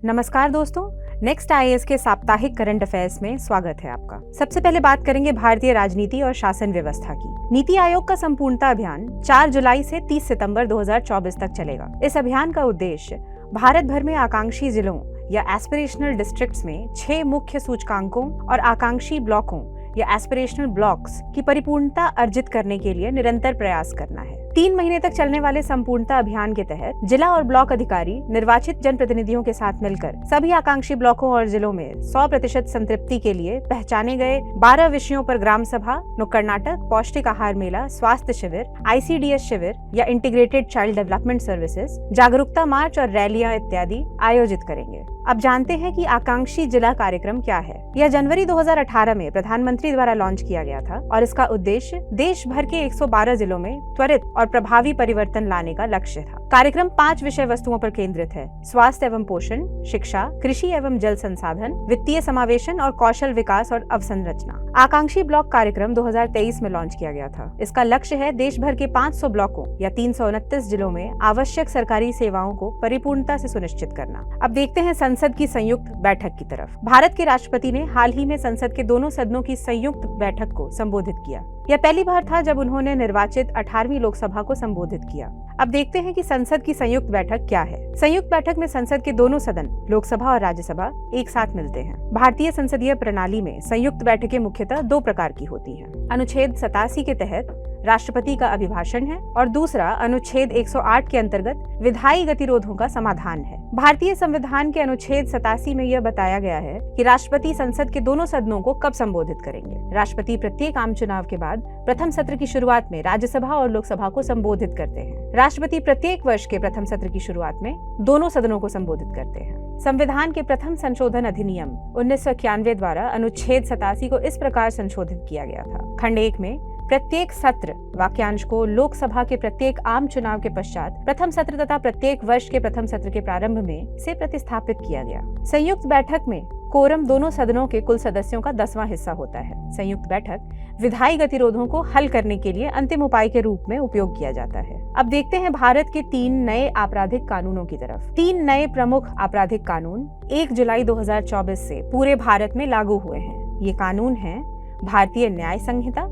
नमस्कार दोस्तों, next IAS के साप्ताहिक करंट अफेयर्स में स्वागत है आपका। सबसे पहले बात करेंगे भारतीय राजनीति और शासन व्यवस्था की। नीति आयोग का संपूर्णता अभियान 4 जुलाई से 30 सितंबर 2024 तक चलेगा। इस अभियान का उद्देश्य भारत भर में आकांक्षी जिलों या एस्पिरेशनल डिस्ट्रिक्ट्स में 6 मुख्य सूचकांकों और आकांक्षी ब्लॉकों या एस्पिरेशनल ब्लॉक्स की परिपूर्णता अर्जित करने के लिए निरंतर प्रयास करना है। 3 महीने तक चलने वाले संपूर्णता अभियान के तहत जिला और ब्लॉक अधिकारी निर्वाचित जनप्रतिनिधियों के साथ मिलकर सभी आकांक्षी ब्लॉकों और जिलों में 100% संतृप्ति के लिए पहचाने गए 12 विषयों पर ग्राम सभा, नुक्कड़ नाटक, पौष्टिक आहार मेला, स्वास्थ्य शिविर, ICDS शिविर या इंटीग्रेटेड चाइल्ड डेवलपमेंट सर्विसेज, जागरूकता मार्च और रैलियां इत्यादि आयोजित करेंगे। अब जानते हैं कि आकांक्षी जिला कार्यक्रम क्या है। यह जनवरी 2018 में प्रधानमंत्री द्वारा लॉन्च किया गया था और इसका उद्देश्य देश भर के 112 जिलों में त्वरित और प्रभावी परिवर्तन लाने का लक्ष्य था। कार्यक्रम 5 विषय वस्तुओं पर केंद्रित है: स्वास्थ्य एवं पोषण, शिक्षा, कृषि एवं जल संसाधन, वित्तीय समावेशन और कौशल विकास और अवसंरचना। आकांक्षी ब्लॉक कार्यक्रम 2023 में लॉन्च किया गया था। इसका लक्ष्य है देश भर के 500 ब्लॉकों या 329 जिलों में आवश्यक सरकारी सेवाओं को परिपूर्णता से सुनिश्चित करना। अब देखते हैं संसद की संयुक्त बैठक की तरफ। भारत के राष्ट्रपति ने हाल ही में संसद के दोनों सदनों की संयुक्त बैठक को संबोधित किया। यह पहली बार था जब उन्होंने निर्वाचित 18वीं लोकसभा को संबोधित किया। अब देखते हैं कि संसद की संयुक्त बैठक क्या है। संयुक्त बैठक में संसद के दोनों सदन, लोकसभा और राज्यसभा, एक साथ मिलते हैं। भारतीय संसदीय प्रणाली में संयुक्त बैठकें मुख्यतः 2 प्रकार की होती हैं। अनुच्छेद 87 के तहत राष्ट्रपति का अभिभाषण है और दूसरा अनुच्छेद 108 के अंतर्गत विधायी गतिरोधों का समाधान है। भारतीय संविधान के अनुच्छेद 87 में यह बताया गया है कि राष्ट्रपति संसद के दोनों सदनों को कब संबोधित करेंगे। राष्ट्रपति प्रत्येक आम चुनाव के बाद प्रथम सत्र की शुरुआत में राज्यसभा और लोकसभा को संबोधित करते हैं। राष्ट्रपति प्रत्येक वर्ष के प्रथम सत्र की शुरुआत में दोनों सदनों को संबोधित करते हैं। संविधान के प्रथम संशोधन अधिनियम 1991 द्वारा अनुच्छेद 87 को इस प्रकार संशोधित किया गया था। खंड 1 में प्रत्येक सत्र वाक्यांश को लोकसभा के प्रत्येक आम चुनाव के पश्चात प्रथम सत्र तथा प्रत्येक वर्ष के प्रथम सत्र के प्रारंभ में से प्रतिस्थापित किया गया। संयुक्त बैठक में कोरम दोनों सदनों के कुल सदस्यों का 10वां हिस्सा होता है। संयुक्त बैठक विधायी गतिरोधों को हल करने के लिए अंतिम उपाय के रूप में उपयोग किया जाता है। अब देखते हैं भारत के 3 नए आपराधिक कानूनों की तरफ। 3 नए प्रमुख आपराधिक कानून 1 जुलाई 2024 से पूरे भारत में लागू हुए हैं। ये कानून हैं भारतीय न्याय संहिता,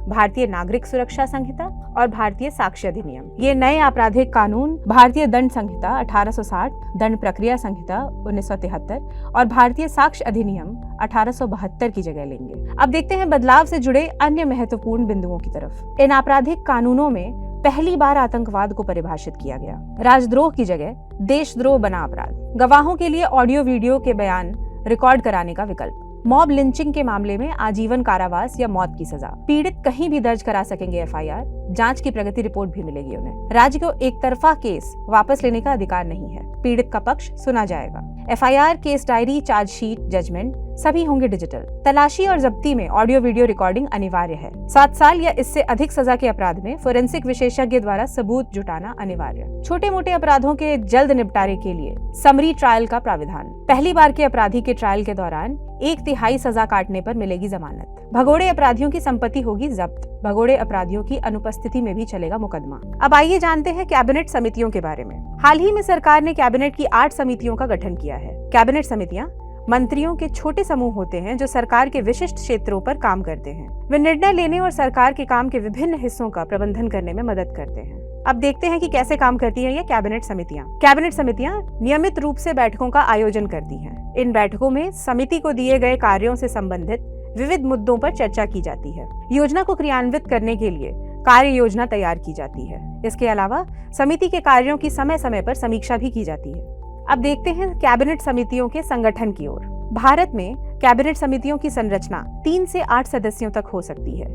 भारतीय नागरिक सुरक्षा संहिता और भारतीय साक्ष्य अधिनियम। ये नए आपराधिक कानून भारतीय दंड संहिता 1860, दंड प्रक्रिया संहिता 1973 और भारतीय साक्ष्य अधिनियम 1872 की जगह लेंगे। अब देखते हैं बदलाव से जुड़े अन्य महत्वपूर्ण बिंदुओं की तरफ। इन आपराधिक कानूनों में पहली बार आतंकवाद को परिभाषित किया गया। राजद्रोह की जगह देशद्रोह बना अपराध। गवाहों के लिए ऑडियो वीडियो के बयान रिकॉर्ड कराने का विकल्प। मॉब लिंचिंग के मामले में आजीवन कारावास या मौत की सजा। पीड़ित कहीं भी दर्ज करा सकेंगे FIR। जांच की प्रगति रिपोर्ट भी मिलेगी उन्हें। राज्य को एक तरफा केस वापस लेने का अधिकार नहीं है। पीड़ित का पक्ष सुना जाएगा। FIR, case diary, chargesheet, judgement सभी होंगे डिजिटल। तलाशी और जब्ती में ऑडियो वीडियो रिकॉर्डिंग अनिवार्य है। 7 साल या इससे अधिक सजा के अपराध में फोरेंसिक विशेषज्ञ द्वारा सबूत जुटाना अनिवार्य। छोटे मोटे अपराधों के जल्द निपटारे के लिए समरी ट्रायल का प्राविधान। पहली बार के अपराधी के ट्रायल के दौरान 1/3 सजा काटने पर मिलेगी जमानत। भगोड़े अपराधियों की संपत्ति होगी जब्त। भगोड़े अपराधियों की अनुपस्थिति में भी चलेगा मुकदमा। अब आइए जानते हैं कैबिनेट समितियों के बारे में। हाल ही में सरकार ने कैबिनेट की 8 समितियों का गठन किया है। कैबिनेट समितियां मंत्रियों के छोटे समूह होते हैं जो सरकार के विशिष्ट क्षेत्रों पर काम करते हैं। वे निर्णय लेने और सरकार के काम के विभिन्न हिस्सों का प्रबंधन करने में मदद करते हैं। अब देखते हैं कि कैसे काम करती हैं ये कैबिनेट समितियां। कैबिनेट समितियां नियमित रूप से बैठकों का आयोजन करती हैं। इन बैठकों में समिति को दिए गए कार्यों से संबंधित विविध मुद्दों पर चर्चा की जाती है। योजना को क्रियान्वित करने के लिए कार्य योजना तैयार की जाती है। इसके अलावा समिति के कार्यों की समय समय पर समीक्षा भी की जाती है। अब देखते हैं कैबिनेट समितियों के संगठन की ओर। भारत में कैबिनेट समितियों की संरचना 3 से 8 सदस्यों तक हो सकती है,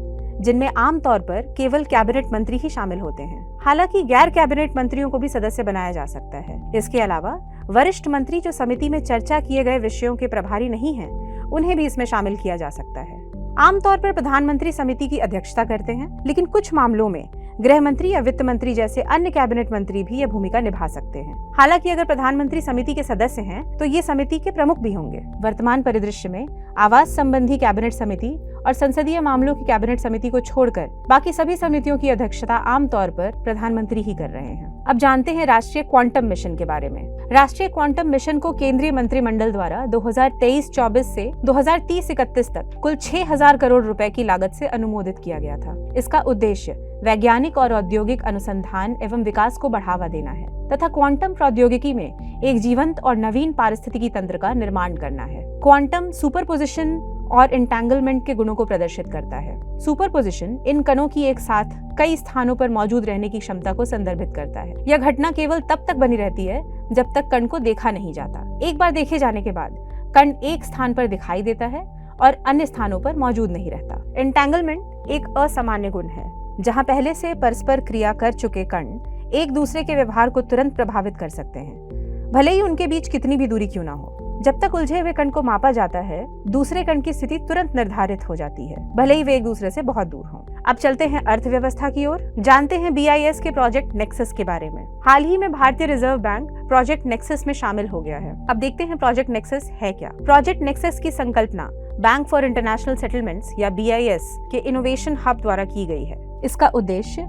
जिनमें आमतौर पर केवल कैबिनेट मंत्री ही शामिल होते हैं। हालांकि गैर कैबिनेट मंत्रियों को भी सदस्य बनाया जा सकता है। इसके अलावा वरिष्ठ मंत्री जो समिति में चर्चा किए गए विषयों के प्रभारी नहीं हैं, उन्हें भी इसमें शामिल किया जा सकता है। आमतौर पर प्रधानमंत्री समिति की अध्यक्षता करते हैं, लेकिन कुछ मामलों में गृह मंत्री या वित्त मंत्री जैसे अन्य कैबिनेट मंत्री भी यह भूमिका निभा सकते हैं। हालांकि अगर प्रधानमंत्री समिति के सदस्य हैं, तो ये समिति के प्रमुख भी होंगे। वर्तमान परिदृश्य में आवास संबंधी कैबिनेट समिति और संसदीय मामलों की कैबिनेट समिति को छोड़कर बाकी सभी समितियों की अध्यक्षता आमतौर पर प्रधानमंत्री ही कर रहे हैं। अब जानते हैं राष्ट्रीय क्वांटम मिशन के बारे में। राष्ट्रीय क्वांटम मिशन को केंद्रीय मंत्रिमंडल द्वारा 2023-24 से 2030-31 तक कुल 6,000 करोड़ रुपए की लागत से अनुमोदित किया गया था। इसका उद्देश्य वैज्ञानिक और औद्योगिक अनुसंधान एवं विकास को बढ़ावा देना है तथा क्वांटम प्रौद्योगिकी में एक जीवंत और नवीन पारिस्थितिकी तंत्र का निर्माण करना है। क्वांटम सुपरपोजिशन और इंटैंगलमेंट के गुणों को प्रदर्शित करता है। सुपरपोजिशन इन कणों की एक साथ कई स्थानों पर मौजूद रहने की क्षमता को संदर्भित करता है। यह घटना केवल तब तक बनी रहती है जब तक कण को देखा नहीं जाता। एक बार देखे जाने के बाद कण एक स्थान पर दिखाई देता है और अन्य स्थानों पर मौजूद नहीं रहता। एंटैंगलमेंट एक असामान्य गुण है जहां पहले से परस्पर क्रिया कर चुके कण एक दूसरे के व्यवहार को तुरंत प्रभावित कर सकते हैं, भले ही उनके बीच कितनी भी दूरी क्यों ना हो। जब तक उलझे हुए कण को मापा जाता है, दूसरे कण की स्थिति तुरंत निर्धारित हो जाती है, भले ही वे एक दूसरे से बहुत दूर हों। अब चलते हैं अर्थव्यवस्था की ओर, जानते हैं BIS के प्रोजेक्ट नेक्सस के बारे में। हाल ही में भारतीय रिजर्व बैंक प्रोजेक्ट नेक्सस में शामिल हो गया है। अब देखते हैं प्रोजेक्ट नेक्सस है क्या। प्रोजेक्ट नेक्सस की संकल्पना बैंक फॉर इंटरनेशनल सेटलमेंट्स या BIS के इनोवेशन हब द्वारा की गई है। इसका उद्देश्य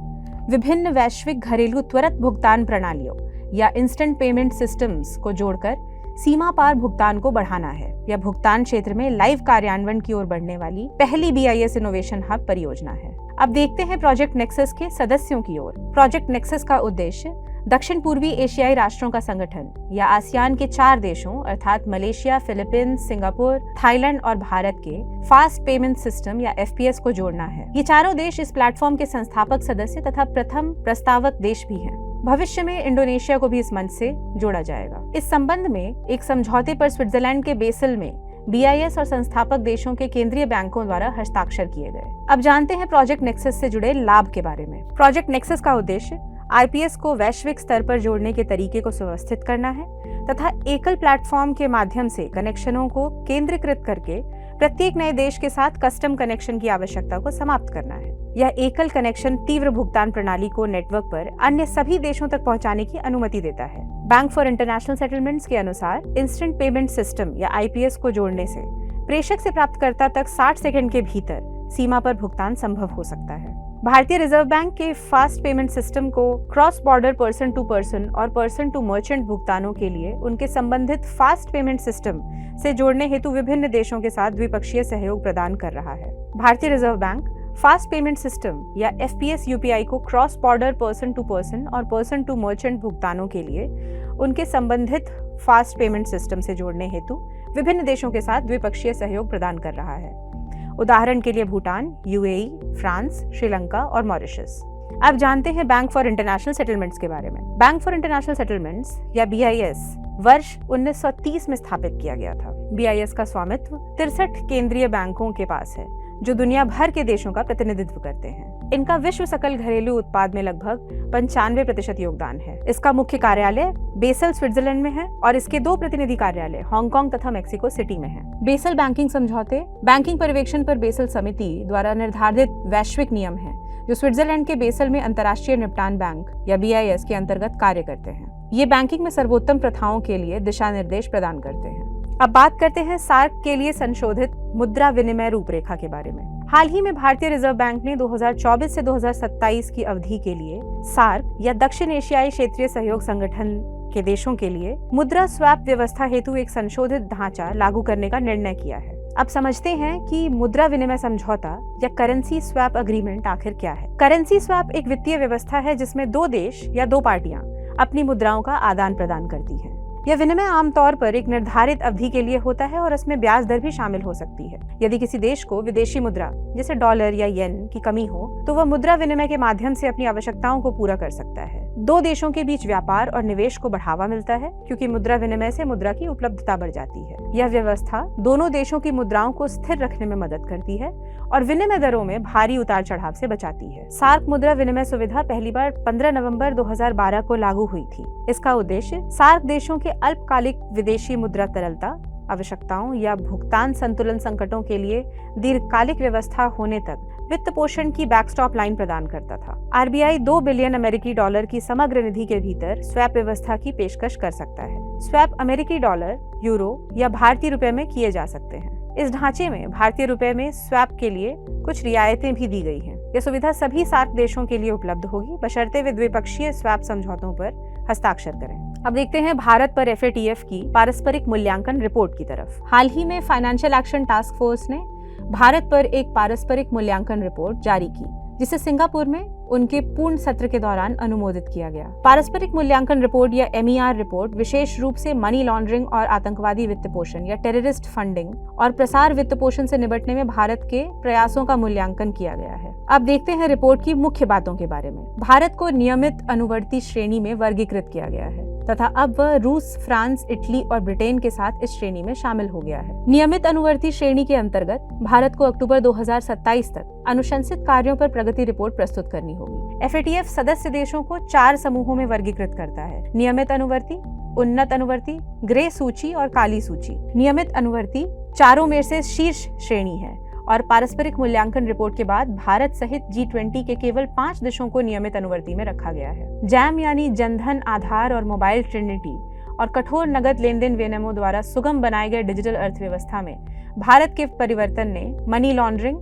विभिन्न वैश्विक घरेलू त्वरित भुगतान प्रणालियों या इंस्टेंट पेमेंट सिस्टम्स को जोड़कर सीमा पार भुगतान को बढ़ाना है। यह भुगतान क्षेत्र में लाइव कार्यान्वयन की ओर बढ़ने वाली पहली BIS इनोवेशन हब परियोजना है। अब देखते हैं प्रोजेक्ट नेक्सस के सदस्यों की ओर। प्रोजेक्ट नेक्सस का उद्देश्य दक्षिण पूर्वी एशियाई राष्ट्रों का संगठन या आसियान के 4 देशों अर्थात मलेशिया, फिलीपींस, सिंगापुर, थाईलैंड और भारत के फास्ट पेमेंट सिस्टम या FPS को जोड़ना है। ये चारों देश इस प्लेटफॉर्म के संस्थापक सदस्य तथा प्रथम प्रस्तावक देश भी हैं। भविष्य में इंडोनेशिया को भी इस मंच से जोड़ा जाएगा। इस संबंध में एक समझौते पर स्विट्जरलैंड के बेसल में BIS और संस्थापक देशों के केंद्रीय बैंकों द्वारा हस्ताक्षर किए गए। अब जानते हैं प्रोजेक्ट नेक्सस से जुड़े लाभ के बारे में। प्रोजेक्ट नेक्सस का उद्देश्य IPS को वैश्विक स्तर पर जोड़ने के तरीके को सुव्यवस्थित करना है तथा एकल प्लेटफॉर्म के माध्यम से कनेक्शनों को केंद्रीकृत करके प्रत्येक नए देश के साथ कस्टम कनेक्शन की आवश्यकता को समाप्त करना है। यह एकल कनेक्शन तीव्र भुगतान प्रणाली को नेटवर्क पर अन्य सभी देशों तक पहुंचाने की अनुमति देता है। बैंक फॉर इंटरनेशनल सेटलमेंट्स के अनुसार इंस्टेंट पेमेंट सिस्टम या IPS को जोड़ने से प्रेषक से प्राप्तकर्ता तक 60 सेकंड के भीतर सीमा पर भुगतान संभव हो सकता है। भारतीय रिजर्व बैंक के फास्ट पेमेंट सिस्टम को cross border person to person और पर्सन टू मर्चेंट भुगतानों के लिए उनके संबंधित फास्ट पेमेंट सिस्टम से जोड़ने हेतु विभिन्न देशों के साथ द्विपक्षीय सहयोग प्रदान कर रहा है। भारतीय reserve bank fast payment system या FPS UPI को cross border person to person और पर्सन टू मर्चेंट भुगतानों के लिए उनके संबंधित फास्ट पेमेंट सिस्टम से जोड़ने हेतु विभिन्न देशों के साथ द्विपक्षीय सहयोग प्रदान कर रहा है। उदाहरण के लिए भूटान, UAE, फ्रांस, श्रीलंका और मॉरिशस। अब जानते हैं बैंक फॉर इंटरनेशनल सेटलमेंट्स के बारे में। बैंक फॉर इंटरनेशनल सेटलमेंट्स या BIS वर्ष 1930 में स्थापित किया गया था। BIS का स्वामित्व 63 केंद्रीय बैंकों के पास है जो दुनिया भर के देशों का प्रतिनिधित्व करते हैं। इनका विश्व सकल घरेलू उत्पाद में लगभग 95% योगदान है। इसका मुख्य कार्यालय बेसल स्विट्जरलैंड में है और इसके 2 प्रतिनिधि कार्यालय हांगकांग तथा मेक्सिको सिटी में है। बेसल बैंकिंग समझौते बैंकिंग पर्यवेक्षण पर बेसल समिति द्वारा निर्धारित वैश्विक नियम है जो स्विट्जरलैंड के बेसल में अंतर्राष्ट्रीय निपटान बैंक या BIS के अंतर्गत कार्य करते हैं। ये बैंकिंग में सर्वोत्तम प्रथाओं के लिए दिशा निर्देश प्रदान करते हैं। अब बात करते हैं सार्क के लिए संशोधित मुद्रा विनिमय रूपरेखा के बारे में। हाल ही में भारतीय रिजर्व बैंक ने 2024 से 2027 की अवधि के लिए सार्क या दक्षिण एशियाई क्षेत्रीय सहयोग संगठन के देशों के लिए मुद्रा स्वैप व्यवस्था हेतु एक संशोधित ढांचा लागू करने का निर्णय किया है। अब समझते हैं कि मुद्रा विनिमय समझौता या करेंसी स्वैप एग्रीमेंट आखिर क्या है। करेंसी स्वैप एक वित्तीय व्यवस्था है जिसमें 2 देश या 2 पार्टियां अपनी मुद्राओं का आदान प्रदान करती हैं। यह विनिमय आमतौर पर एक निर्धारित अवधि के लिए होता है और इसमें ब्याज दर भी शामिल हो सकती है। यदि किसी देश को विदेशी मुद्रा जैसे डॉलर या येन की कमी हो तो वह मुद्रा विनिमय के माध्यम से अपनी आवश्यकताओं को पूरा कर सकता है। 2 देशों के बीच व्यापार और निवेश को बढ़ावा मिलता है क्योंकि मुद्रा विनिमय से मुद्रा की उपलब्धता बढ़ जाती है। यह व्यवस्था दोनों देशों की मुद्राओं को स्थिर रखने में मदद करती है और विनिमय दरों में भारी उतार चढ़ाव से बचाती है। सार्क मुद्रा विनिमय सुविधा पहली बार 15 नवंबर 2012 को लागू हुई थी। इसका उद्देश्य सार्क देशों के अल्पकालिक विदेशी मुद्रा तरलता आवश्यकताओं या भुगतान संतुलन संकटों के लिए दीर्घकालिक व्यवस्था होने तक वित्त पोषण की बैकस्टॉप लाइन प्रदान करता था। RBI $2 बिलियन अमेरिकी डॉलर की समग्र निधि के भीतर स्वैप व्यवस्था की पेशकश कर सकता है। स्वैप अमेरिकी डॉलर, यूरो या भारतीय रुपए में किए जा सकते हैं। इस ढांचे में भारतीय रुपए में स्वैप के लिए कुछ रियायतें भी दी गई हैं। यह सुविधा सभी सार्क देशों के लिए उपलब्ध होगी, बशर्ते वे द्विपक्षीय स्वैप समझौतों पर हस्ताक्षर करें। अब देखते हैं भारत पर FATF की पारस्परिक मूल्यांकन रिपोर्ट की तरफ। हाल ही में फाइनेंशियल एक्शन टास्क फोर्स ने भारत पर एक पारस्परिक मूल्यांकन रिपोर्ट जारी की, जिसे सिंगापुर में उनके पूर्ण सत्र के दौरान अनुमोदित किया गया। पारस्परिक मूल्यांकन रिपोर्ट या MER रिपोर्ट विशेष रूप से मनी लॉन्ड्रिंग और आतंकवादी वित्त पोषण या टेररिस्ट फंडिंग और प्रसार वित्त पोषण से निपटने में भारत के प्रयासों का मूल्यांकन किया गया है। अब देखते हैं रिपोर्ट की मुख्य बातों के बारे में। भारत को नियमित अनुवर्ती श्रेणी में वर्गीकृत किया गया है तथा अब वह रूस, फ्रांस, इटली और ब्रिटेन के साथ इस श्रेणी में शामिल हो गया है। नियमित अनुवर्ती श्रेणी के अंतर्गत भारत को अक्टूबर 2027 तक अनुशंसित कार्यों पर प्रगति रिपोर्ट प्रस्तुत करनी होगी। FATF सदस्य देशों को 4 समूहों में वर्गीकृत करता है: नियमित अनुवर्ती, उन्नत अनुवर्ती, ग्रे सूची और काली सूची। नियमित अनुवर्ती चारों में से शीर्ष श्रेणी है और पारस्परिक मूल्यांकन रिपोर्ट के बाद भारत सहित G20 के केवल 5 देशों को नियमित अनुवर्ती में रखा गया है। जैम यानी जनधन, आधार और मोबाइल ट्रिनिटी और कठोर नगद लेन देन विनियमों द्वारा सुगम बनाए गए डिजिटल अर्थव्यवस्था में भारत के परिवर्तन ने मनी लॉन्ड्रिंग,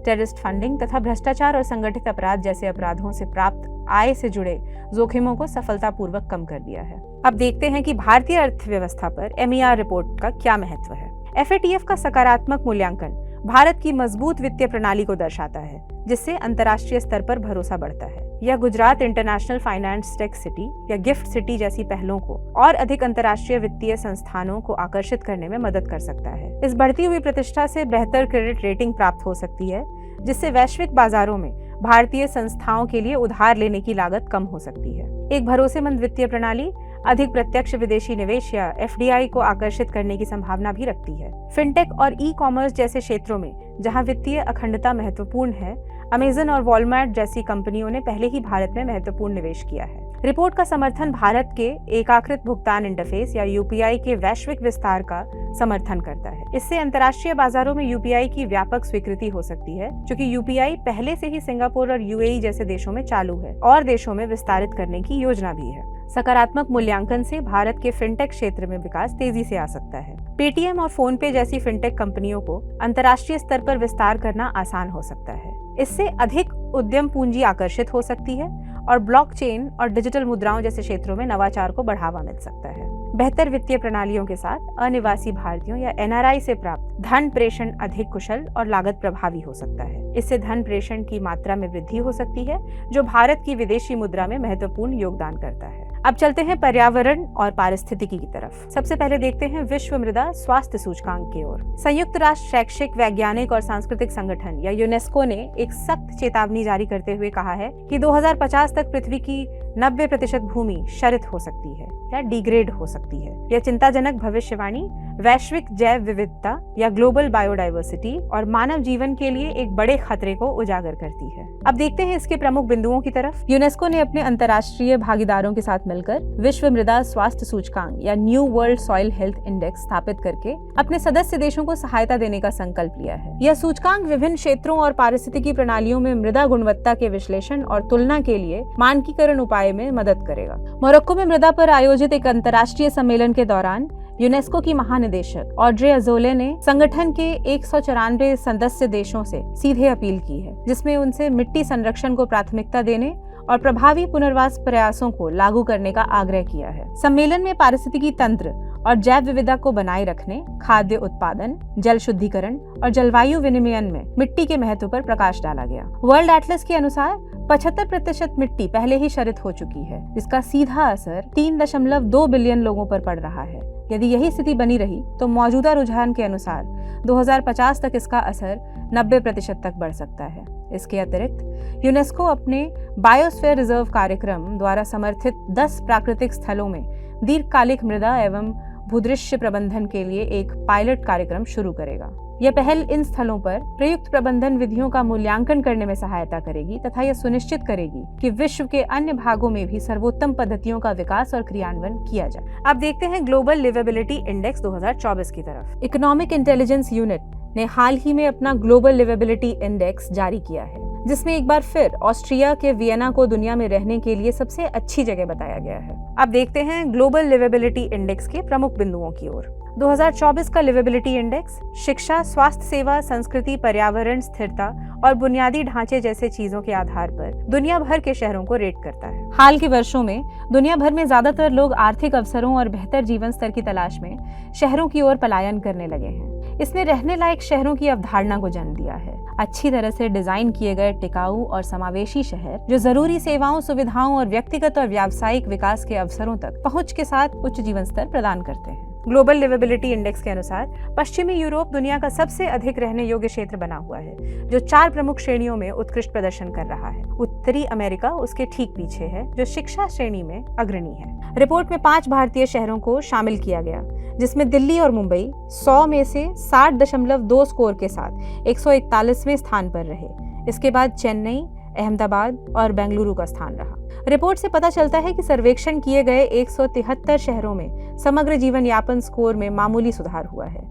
टेररिस्ट फंडिंग तथा भ्रष्टाचार और संगठित अपराध जैसे अपराधों से प्राप्त आय से जुड़े जोखिमों को सफलतापूर्वक कम कर दिया है। अब देखते हैं कि भारतीय अर्थव्यवस्था पर MER रिपोर्ट का क्या महत्व है। FATF का सकारात्मक मूल्यांकन भारत की मजबूत वित्तीय प्रणाली को दर्शाता है, जिससे अंतर्राष्ट्रीय स्तर पर भरोसा बढ़ता है। यह Gujarat international finance tech city या गिफ्ट सिटी जैसी पहलों को और अधिक अंतर्राष्ट्रीय वित्तीय संस्थानों को आकर्षित करने में मदद कर सकता है। इस बढ़ती हुई प्रतिष्ठा से बेहतर क्रेडिट रेटिंग प्राप्त हो सकती है, जिससे वैश्विक बाजारों में भारतीय संस्थाओं के लिए उधार लेने की लागत कम हो सकती है। एक भरोसेमंद वित्तीय प्रणाली अधिक प्रत्यक्ष विदेशी निवेश या FDI को आकर्षित करने की संभावना भी रखती है। फिनटेक और ई-कॉमर्स जैसे क्षेत्रों में जहां वित्तीय अखंडता महत्वपूर्ण है, अमेजन और वॉलमार्ट जैसी कंपनियों ने पहले ही भारत में महत्वपूर्ण निवेश किया है। रिपोर्ट का समर्थन भारत के एकीकृत भुगतान इंटरफेस या UPI के वैश्विक विस्तार का समर्थन करता है। इससे अंतर्राष्ट्रीय बाजारों में UPI की व्यापक स्वीकृति हो सकती है, क्योंकि UPI पहले से ही सिंगापुर और UAE जैसे देशों में चालू है और देशों में विस्तारित करने की योजना भी है। सकारात्मक मूल्यांकन से भारत के फिनटेक क्षेत्र में विकास तेजी से आ सकता है। पेटीएम और फोन पे जैसी फिनटेक कंपनियों को अंतर्राष्ट्रीय स्तर पर विस्तार करना आसान हो सकता है। इससे अधिक उद्यम पूंजी आकर्षित हो सकती है और ब्लॉकचेन और डिजिटल मुद्राओं जैसे क्षेत्रों में नवाचार को बढ़ावा मिल सकता है। बेहतर वित्तीय प्रणालियों के साथ अनिवासी भारतीयों या NRI से प्राप्त धन प्रेषण अधिक कुशल और लागत प्रभावी हो सकता है। इससे धन प्रेषण की मात्रा में वृद्धि हो सकती है, जो भारत की विदेशी मुद्रा में महत्वपूर्ण योगदान करता है। अब चलते हैं पर्यावरण और पारिस्थितिकी की तरफ। सबसे पहले देखते हैं विश्व मृदा स्वास्थ्य सूचकांक की ओर। संयुक्त राष्ट्र शैक्षिक, वैज्ञानिक और सांस्कृतिक संगठन या यूनेस्को ने एक सख्त चेतावनी जारी करते हुए कहा है कि 2050 तक पृथ्वी की 90% भूमि क्षरित हो सकती है या डिग्रेड हो सकती है। यह चिंताजनक भविष्यवाणी वैश्विक जैव विविधता या ग्लोबल बायोडाइवर्सिटी और मानव जीवन के लिए एक बड़े खतरे को उजागर करती है। अब देखते हैं इसके प्रमुख बिंदुओं की तरफ। यूनेस्को ने अपने अंतर्राष्ट्रीय भागीदारों के साथ मिलकर विश्व मृदा स्वास्थ्य सूचकांक या new world soil health index स्थापित करके अपने सदस्य देशों को सहायता देने का संकल्प लिया है। यह सूचकांक विभिन्न क्षेत्रों और पारिस्थितिकी प्रणालियों में मृदा गुणवत्ता के विश्लेषण और तुलना के लिए मानकीकरण उपाय में मदद करेगा। मोरक्को में मृदा पर आयोजित एक अंतर्राष्ट्रीय सम्मेलन के दौरान यूनेस्को की महानिदेशक ऑड्रे अजोले ने संगठन के 194 सदस्य देशों से सीधे अपील की है, जिसमें उनसे मिट्टी संरक्षण को प्राथमिकता देने और प्रभावी पुनर्वास प्रयासों को लागू करने का आग्रह किया है। सम्मेलन में पारिस्थितिकी तंत्र और जैव विविधता को बनाए रखने, खाद्य उत्पादन, जल शुद्धिकरण और जलवायु विनिमयन में मिट्टी के महत्व पर प्रकाश डाला गया। वर्ल्ड एटलस के अनुसार 75% मिट्टी पहले ही क्षरित हो चुकी है, जिसका सीधा असर 3.2 बिलियन लोगों पर पड़ रहा है। यदि यही स्थिति बनी रही तो मौजूदा रुझान के अनुसार 2050 तक इसका असर 90% तक बढ़ सकता है। इसके अतिरिक्त यूनेस्को अपने बायोस्फीयर रिजर्व कार्यक्रम द्वारा समर्थित 10 प्राकृतिक स्थलों में दीर्घकालिक मृदा एवं भूदृश्य प्रबंधन के लिए एक पायलट कार्यक्रम शुरू करेगा। यह पहल इन स्थलों पर प्रयुक्त प्रबंधन विधियों का मूल्यांकन करने में सहायता करेगी तथा यह सुनिश्चित करेगी कि विश्व के अन्य भागों में भी सर्वोत्तम पद्धतियों का विकास और क्रियान्वयन किया जाए। अब देखते हैं ग्लोबल लिवेबिलिटी इंडेक्स 2024 की तरफ। इकोनॉमिक इंटेलिजेंस यूनिट ने हाल ही में अपना ग्लोबल लिवेबिलिटी इंडेक्स जारी किया है, जिसमें एक बार फिर ऑस्ट्रिया के वियना को दुनिया में रहने के लिए सबसे अच्छी जगह बताया गया है। अब देखते हैं ग्लोबल लिवेबिलिटी इंडेक्स के प्रमुख बिंदुओं की ओर। 2024 का लिवेबिलिटी इंडेक्स शिक्षा, स्वास्थ्य सेवा, संस्कृति, पर्यावरण, स्थिरता और बुनियादी ढांचे जैसे चीजों के आधार पर दुनिया भर के शहरों को रेट करता है। हाल के वर्षों में दुनिया भर में ज्यादातर लोग आर्थिक अवसरों और बेहतर जीवन स्तर की तलाश में शहरों की ओर पलायन करने लगे हैं। इसने रहने लायक शहरों की अवधारणा को जन्म दिया है। अच्छी तरह से डिजाइन किए गए टिकाऊ और समावेशी शहर जो जरूरी सेवाओं, सुविधाओं और व्यक्तिगत और व्यावसायिक विकास के अवसरों तक पहुंच के साथ उच्च जीवन स्तर प्रदान करते हैं। ग्लोबल लिवेबिलिटी इंडेक्स के अनुसार पश्चिमी यूरोप दुनिया का सबसे अधिक रहने योग्य क्षेत्र बना हुआ है, जो 4 प्रमुख श्रेणियों में उत्कृष्ट प्रदर्शन कर रहा है। उत्तरी अमेरिका उसके ठीक पीछे है, जो शिक्षा श्रेणी में अग्रणी है। रिपोर्ट में 5 भारतीय शहरों को शामिल किया गया, जिसमें दिल्ली और मुंबई 100 में से 60.2 स्कोर के साथ 141वें स्थान पर रहे। इसके बाद चेन्नई, अहमदाबाद और बेंगलुरु का स्थान रहा। रिपोर्ट से पता चलता है कि सर्वेक्षण किए गए 173 शहरों में समग्र जीवन यापन स्कोर में मामूली सुधार हुआ है।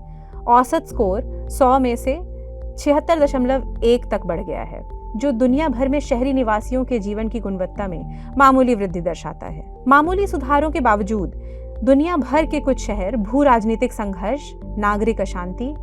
औसत स्कोर 100 में से 76.1 तक बढ़ गया है, जो दुनिया भर में शहरी निवासियों के जीवन की गुणवत्ता में मामूली वृद्धि दर्शाता है। मामूली सुधारों के बावजूद दुनिया भर के कुछ शहर भू राजनीतिक संघर्ष, नागरिक अशांति,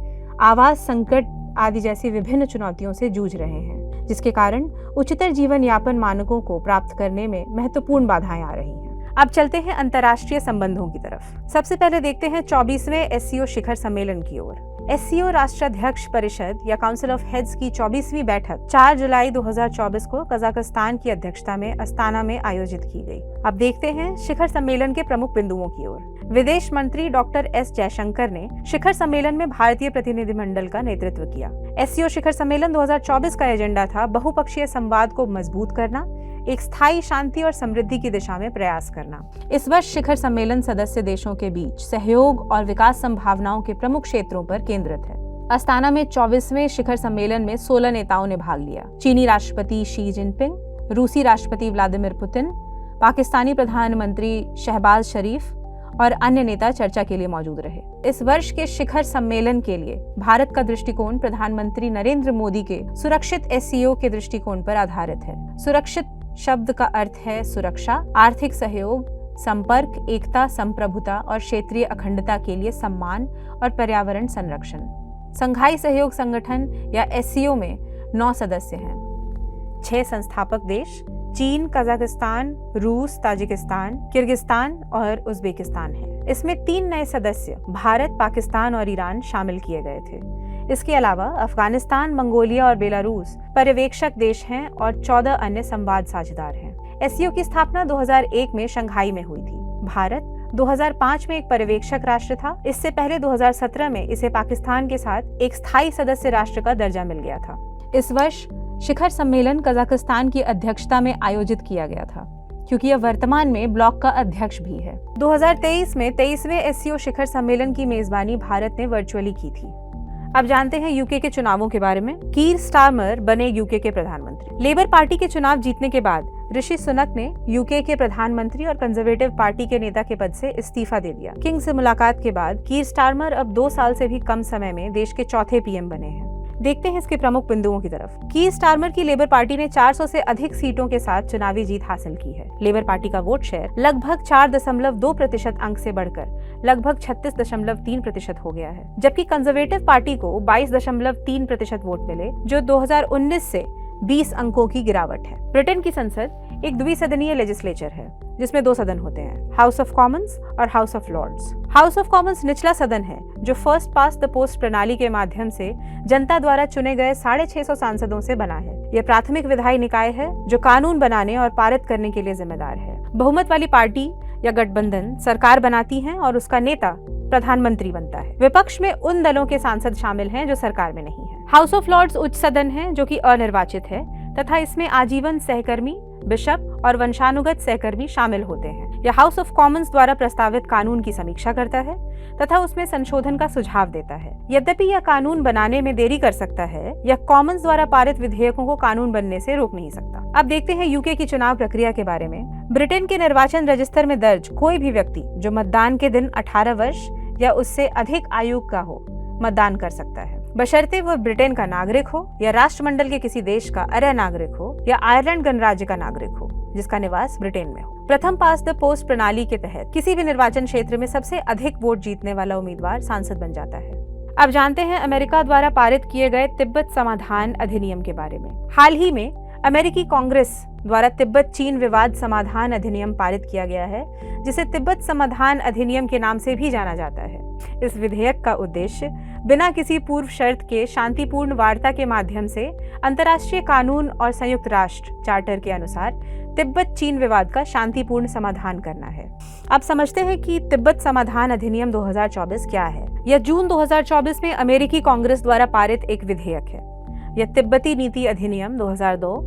आवास संकट आदि जैसी विभिन्न चुनौतियों से जूझ रहे हैं, जिसके कारण उच्चतर जीवन यापन मानकों को प्राप्त करने में महत्वपूर्ण बाधाएं आ रही हैं। अब चलते हैं अंतर्राष्ट्रीय संबंधों की तरफ। सबसे पहले देखते हैं 24वें एससीओ शिखर सम्मेलन की ओर। एससीओ राष्ट्राध्यक्ष परिषद या काउंसिल ऑफ हेड्स की 24वीं बैठक 4 जुलाई 2024 को कजाकिस्तान की अध्यक्षता में अस्ताना में आयोजित की गई। अब देखते हैं शिखर सम्मेलन के प्रमुख बिंदुओं की ओर। विदेश मंत्री डॉक्टर एस जयशंकर ने शिखर सम्मेलन में भारतीय प्रतिनिधिमंडल का नेतृत्व किया। एससीओ शिखर सम्मेलन 2024 का एजेंडा था बहुपक्षीय संवाद को मजबूत करना, एक स्थायी शांति और समृद्धि की दिशा में प्रयास करना। इस वर्ष शिखर सम्मेलन सदस्य देशों के बीच सहयोग और विकास संभावनाओं के प्रमुख क्षेत्रों पर केंद्रित है। अस्ताना में 24वें शिखर सम्मेलन में 16 नेताओं ने भाग लिया। चीनी राष्ट्रपति शी जिनपिंग, रूसी राष्ट्रपति व्लादिमीर पुतिन, पाकिस्तानी प्रधानमंत्री शहबाज शरीफ और अन्य नेता चर्चा के लिए मौजूद रहे। इस वर्ष के शिखर सम्मेलन के लिए भारत का दृष्टिकोण प्रधानमंत्री नरेंद्र मोदी के सुरक्षित एससीओ के दृष्टिकोण पर आधारित है। सुरक्षित शब्द का अर्थ है सुरक्षा, आर्थिक सहयोग, संपर्क, एकता, संप्रभुता और क्षेत्रीय अखंडता के लिए सम्मान और पर्यावरण संरक्षण। संघाई सहयोग संगठन या एससीओ में 9 सदस्य हैं। 6 संस्थापक देश चीन, कजाकिस्तान, रूस, ताजिकिस्तान, किर्गिस्तान और उज्बेकिस्तान हैं। इसमें 3 नए सदस्य भारत, पाकिस्तान और ईरान शामिल किए गए थे। इसके अलावा अफगानिस्तान, मंगोलिया और बेलारूस पर्यवेक्षक देश हैं और 14 अन्य संवाद साझेदार हैं। एससीओ की स्थापना 2001 में शंघाई में हुई थी। भारत 2005 में एक पर्यवेक्षक राष्ट्र था। इससे पहले 2017 में इसे पाकिस्तान के साथ एक स्थायी सदस्य राष्ट्र का दर्जा मिल गया था। इस वर्ष शिखर सम्मेलन कजाकिस्तान की अध्यक्षता में आयोजित किया गया था, क्योंकि यह वर्तमान में ब्लॉक का अध्यक्ष भी है। 2023 में 23वें एससीओ शिखर सम्मेलन की मेजबानी भारत ने वर्चुअली की थी। अब जानते हैं यूके के चुनावों के बारे में। कीर स्टारमर बने यूके के प्रधानमंत्री। लेबर पार्टी के चुनाव जीतने के बाद ऋषि सुनक ने यूके के प्रधानमंत्री और कंजर्वेटिव पार्टी के नेता के पद से इस्तीफा दे दिया। किंग से मुलाकात के बाद कीर स्टारमर अब 2 साल से भी कम समय में देश के चौथे पीएम बने हैं। देखते हैं इसके प्रमुख बिंदुओं की तरफ। कीर स्टारमर की लेबर पार्टी ने 400 से अधिक सीटों के साथ चुनावी जीत हासिल की है। लेबर पार्टी का वोट शेयर लगभग 4.2% अंक से बढ़कर लगभग 36.3% हो गया है, जबकि कंजर्वेटिव पार्टी को 22.3% वोट मिले, जो 2019 से 20 अंकों की गिरावट है। ब्रिटेन की संसद एक द्विसदनीय लेजिस्लेचर है, जिसमें 2 सदन होते हैं, हाउस ऑफ कॉमन्स और House of Lords. House of Commons निचला सदन है, जो फर्स्ट पास्ट द पोस्ट प्रणाली के माध्यम से जनता द्वारा चुने गए 650 सांसदों से बना है। यह प्राथमिक विधायी निकाय है, जो कानून बनाने और पारित करने के लिए जिम्मेदार है। बहुमत वाली पार्टी या गठबंधन सरकार बनाती है और उसका नेता प्रधानमंत्री बनता है। विपक्ष में उन दलों के सांसद शामिल हैं जो सरकार में नहीं है। हाउस ऑफ लॉर्ड्स उच्च सदन है, जो कि अनिर्वाचित है तथा इसमें आजीवन सहकर्मी, बिशप और वंशानुगत सहकर्मी शामिल होते हैं। यह हाउस ऑफ कॉमन्स द्वारा प्रस्तावित कानून की समीक्षा करता है तथा उसमें संशोधन का सुझाव देता है। यद्यपि यह कानून बनाने में देरी कर सकता है, यह कॉमन्स द्वारा पारित विधेयकों को कानून बनने से रोक नहीं सकता। अब देखते हैं यूके की चुनाव प्रक्रिया के बारे में। ब्रिटेन के निर्वाचन रजिस्टर में दर्ज कोई भी व्यक्ति जो मतदान के दिन 18 वर्ष या उससे अधिक आयु का हो, मतदान कर सकता है, बशर्ते वह ब्रिटेन का नागरिक हो या राष्ट्रमंडल के किसी देश का अर्ह नागरिक हो या आयरलैंड गणराज्य का नागरिक हो जिसका निवास ब्रिटेन में हो। प्रथम पास द पोस्ट प्रणाली के तहत किसी भी निर्वाचन क्षेत्र में सबसे अधिक वोट जीतने वाला उम्मीदवार सांसद बन जाता है। अब जानते हैं अमेरिका द्वारा पारित किए गए तिब्बत समाधान अधिनियम के बारे में। हाल ही में अमेरिकी कांग्रेस द्वारा तिब्बत चीन विवाद समाधान अधिनियम पारित किया गया है, जिसे तिब्बत समाधान अधिनियम के नाम से भी जाना जाता है। इस विधेयक का उद्देश्य बिना किसी पूर्व शर्त के शांतिपूर्ण वार्ता के माध्यम से अंतर्राष्ट्रीय कानून और संयुक्त राष्ट्र चार्टर के अनुसार तिब्बत चीन विवाद का शांतिपूर्ण समाधान करना है। अब समझते हैं कि तिब्बत समाधान अधिनियम 2024 क्या है। यह जून 2024 में अमेरिकी कांग्रेस द्वारा पारित एक विधेयक है। यह तिब्बती नीति अधिनियम 2002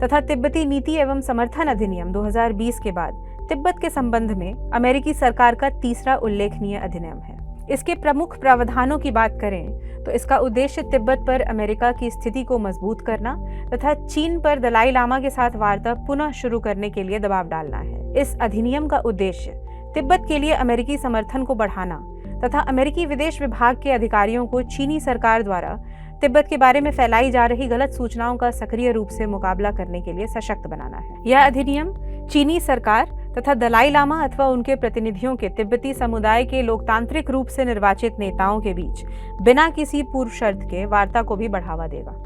तथा तिब्बती नीति एवं समर्थन अधिनियम 2020 के बाद तिब्बत के संबंध में अमेरिकी सरकार का तीसरा उल्लेखनीय अधिनियम है। इसके प्रमुख प्रावधानों की बात करें तो इसका उद्देश्य तिब्बत पर अमेरिका की स्थिति को मजबूत करना तथा चीन पर दलाई लामा के साथ वार्ता पुनः शुरू करने के लिए दबाव डालना है। इस अधिनियम का उद्देश्य तिब्बत के लिए अमेरिकी समर्थन को बढ़ाना तथा अमेरिकी विदेश विभाग के अधिकारियों को चीनी सरकार द्वारा तिब्बत के बारे में फैलाई जा रही गलत सूचनाओं का सक्रिय रूप से मुकाबला करने के लिए सशक्त बनाना है। यह अधिनियम चीनी सरकार तथा दलाई लामा अथवा उनके प्रतिनिधियों के तिब्बती समुदाय के लोकतांत्रिक रूप से निर्वाचित नेताओं के बीच बिना किसी पूर्व शर्त के वार्ता को भी बढ़ावा देगा।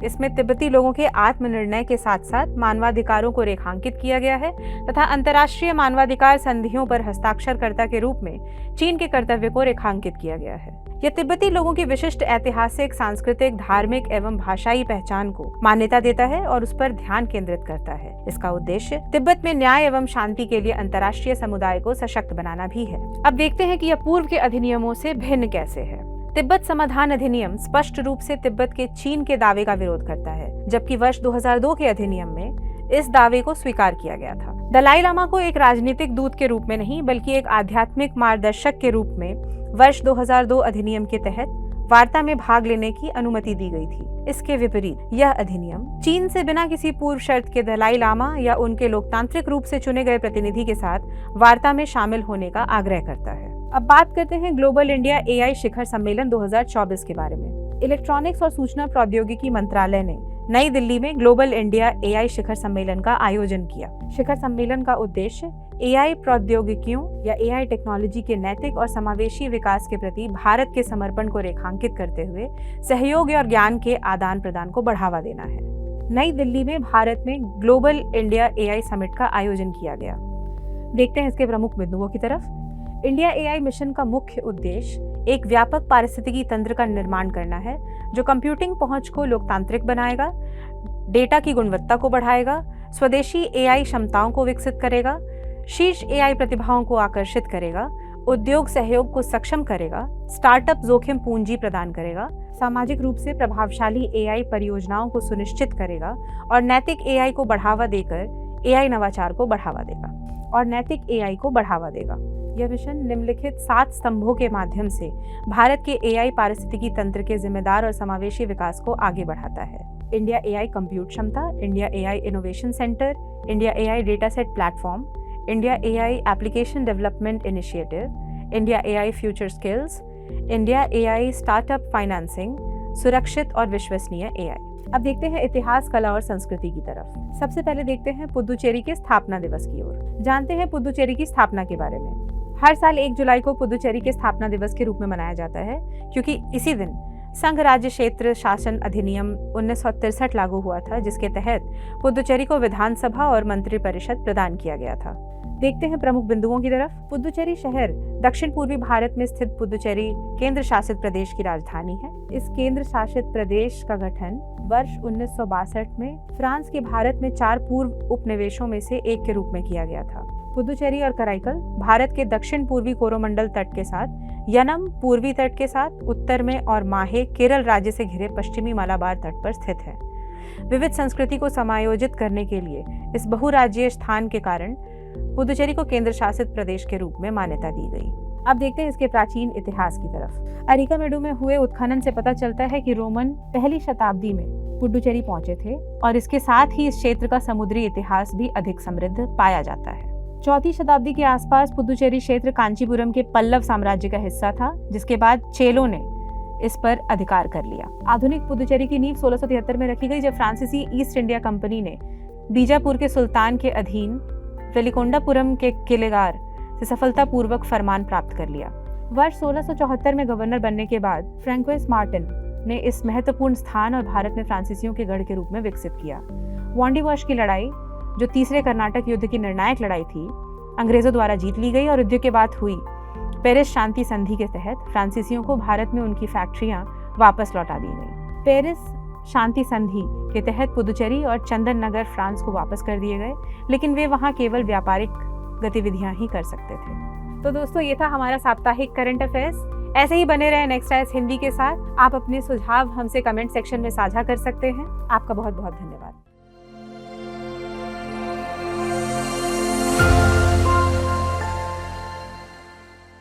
इसमें तिब्बती लोगों के आत्मनिर्णय के साथ साथ मानवाधिकारों को रेखांकित किया गया है तथा अंतर्राष्ट्रीय मानवाधिकार संधियों पर हस्ताक्षरकर्ता के रूप में चीन के कर्तव्य को रेखांकित किया गया है। यह तिब्बती लोगों की विशिष्ट ऐतिहासिक, सांस्कृतिक, धार्मिक एवं भाषाई पहचान को मान्यता देता है और उस पर ध्यान केंद्रित करता है। इसका उद्देश्य तिब्बत में न्याय एवं शांति के लिए अंतर्राष्ट्रीय समुदाय को सशक्त बनाना भी है। अब देखते हैं कि यह पूर्व के अधिनियमों से भिन्न कैसे है। तिब्बत समाधान अधिनियम स्पष्ट रूप से तिब्बत के चीन के दावे का विरोध करता है, जबकि वर्ष 2002 के अधिनियम में इस दावे को स्वीकार किया गया था। दलाई लामा को एक राजनीतिक दूत के रूप में नहीं बल्कि एक आध्यात्मिक मार्गदर्शक के रूप में वर्ष 2002 अधिनियम के तहत वार्ता में भाग लेने की अनुमति दी गई थी। इसके विपरीत यह अधिनियम चीन से बिना किसी पूर्व शर्त के दलाई लामा या उनके लोकतांत्रिक रूप से चुने गए प्रतिनिधि के साथ वार्ता में शामिल होने का आग्रह करता है। अब बात करते हैं ग्लोबल इंडिया एआई शिखर सम्मेलन 2024 के बारे में। इलेक्ट्रॉनिक्स और सूचना प्रौद्योगिकी मंत्रालय ने नई दिल्ली में ग्लोबल इंडिया एआई शिखर सम्मेलन का आयोजन किया। शिखर सम्मेलन का उद्देश्य एआई प्रौद्योगिकियों या एआई टेक्नोलॉजी के नैतिक और समावेशी विकास के प्रति भारत के समर्पण को रेखांकित करते हुए सहयोग और ज्ञान के आदान प्रदान को बढ़ावा देना है। नई दिल्ली में भारत में ग्लोबल इंडिया एआई समिट का आयोजन किया गया। देखते हैं इसके प्रमुख बिंदुओं की तरफ। इंडिया एआई मिशन का मुख्य उद्देश्य एक व्यापक पारिस्थितिकी तंत्र का निर्माण करना है, जो कंप्यूटिंग पहुंच को लोकतांत्रिक बनाएगा, डेटा की गुणवत्ता को बढ़ाएगा, स्वदेशी एआई क्षमताओं को विकसित करेगा, शीर्ष एआई प्रतिभाओं को आकर्षित करेगा, उद्योग सहयोग को सक्षम करेगा, स्टार्टअप जोखिम पूंजी प्रदान करेगा, सामाजिक रूप से प्रभावशाली एआई परियोजनाओं को सुनिश्चित करेगा और नैतिक एआई को बढ़ावा देकर एआई नवाचार को बढ़ावा देगा। यह मिशन निम्नलिखित 7 स्तंभों के माध्यम से भारत के एआई पारिस्थितिकी तंत्र के जिम्मेदार और समावेशी विकास को आगे बढ़ाता है। इंडिया एआई कंप्यूट क्षमता, India AI innovation centre, India AI data set platform, India AI application development initiative, India AI future skills, India AI startup financing, सुरक्षित और विश्वसनीय एआई। अब देखते हैं इतिहास, कला और संस्कृति की तरफ। सबसे पहले देखते हैं पुदुचेरी के स्थापना दिवस की ओर। जानते हैं पुदुचेरी की स्थापना के बारे में। हर साल 1 जुलाई को पुदुचेरी के स्थापना दिवस के रूप में मनाया जाता है, क्योंकि इसी दिन संघ राज्य क्षेत्र शासन अधिनियम 1963 लागू हुआ था, जिसके तहत पुदुचेरी को विधानसभा और मंत्रिपरिषद प्रदान किया गया था। देखते हैं प्रमुख बिंदुओं की तरफ। पुदुचेरी शहर दक्षिण पूर्वी भारत में स्थित पुदुचेरी केंद्र शासित प्रदेश की राजधानी है। इस केंद्र शासित प्रदेश का गठन वर्ष 1962 में फ्रांस के भारत में 4 पूर्व उपनिवेशों में से एक के रूप में किया गया था। पुदुचेरी और कराईकल भारत के दक्षिण पूर्वी कोरोमंडल तट के साथ, यनम पूर्वी तट के साथ उत्तर में और माहे केरल राज्य से घिरे पश्चिमी मलाबार तट पर स्थित है। विविध संस्कृति को समायोजित करने के लिए इस बहुराज्यीय स्थान के कारण पुदुचेरी को केंद्र शासित प्रदेश के रूप में मान्यता दी गई। अब देखते हैं इसके प्राचीन इतिहास की तरफ। अरिकामेडु में हुए उत्खनन से पता चलता है कि रोमन पहली शताब्दी में पुदुचेरी पहुंचे थे और इसके साथ ही इस क्षेत्र का समुद्री इतिहास भी अधिक समृद्ध पाया जाता है। 4वीं शताब्दी के आसपास पुदुचेरी क्षेत्र कांचीपुरम के पल्लव साम्राज्य का हिस्सा था, जिसके बाद चेलों ने इस पर अधिकार कर लिया। आधुनिक पुदुचेरी की नींव 1673 में रखी गई, जब फ्रांसीसी ईस्ट इंडिया कंपनी ने बीजापुर के सुल्तान के अधीन वेलिकोंडापुरम के किलेगार से सफलतापूर्वक फरमान प्राप्त कर लिया। वर्ष 1674 में गवर्नर बनने के बाद फ्रैंकोइस मार्टिन ने इस महत्वपूर्ण स्थान और भारत में फ्रांसीसियों के गढ़ के रूप में विकसित किया। वांडीवाश की लड़ाई, जो तीसरे कर्नाटक युद्ध की निर्णायक लड़ाई थी, अंग्रेजों द्वारा जीत ली गई और युद्ध के बाद हुई पेरिस शांति संधि के तहत फ्रांसीसियों को भारत में उनकी फैक्ट्रियां वापस लौटा दी गई। पेरिस शांति संधि के तहत पुदुचेरी और चंदन नगर फ्रांस को वापस कर दिए गए, लेकिन वे वहां केवल व्यापारिक गतिविधियां ही कर सकते थे। तो दोस्तों, ये था हमारा साप्ताहिक करंट अफेयर्स। ऐसे ही बने रहे नेक्स्ट आईएएस हिंदी के साथ। आप अपने सुझाव हमसे कमेंट सेक्शन में साझा कर सकते हैं। आपका बहुत बहुत धन्यवाद।